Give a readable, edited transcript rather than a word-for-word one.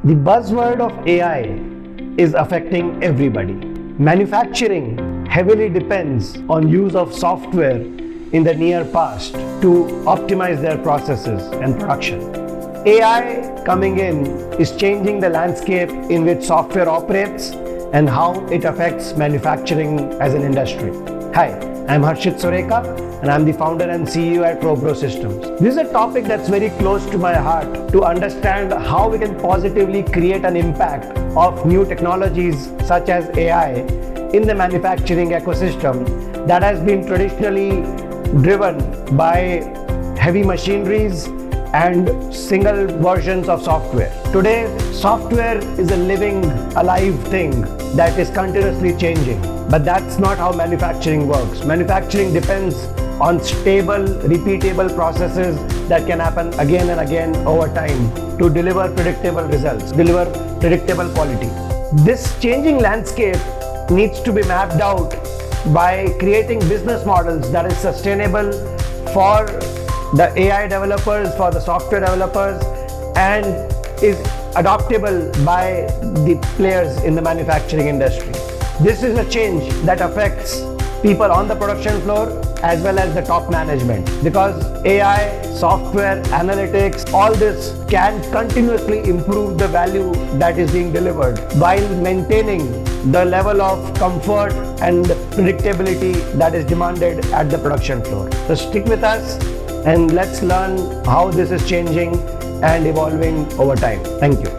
The buzzword of AI is affecting everybody. Manufacturing heavily depends on use of software in the near past to optimize their processes and production. AI coming in is changing the landscape in which software operates and how it affects manufacturing as an industry. Hi, I'm Harshit Sureka and I'm the founder and CEO at Robro Systems. This is a topic that's very close to my heart to understand how we can positively create an impact of new technologies such as AI in the manufacturing ecosystem that has been traditionally driven by heavy machineries and single versions of software. Today, software is a living, alive thing that is continuously changing. But that's not how manufacturing works. Manufacturing depends on stable, repeatable processes that can happen again and again over time to deliver predictable results, deliver predictable quality. This changing landscape needs to be mapped out by creating business models that is sustainable for the AI developers, for the software developers, and is adaptable by the players in the manufacturing industry. This is a change that affects people on the production floor as well as the top management, because AI, software, analytics, all this can continuously improve the value that is being delivered while maintaining the level of comfort and predictability that is demanded at the production floor. So stick with us and let's learn how this is changing and evolving over time. Thank you.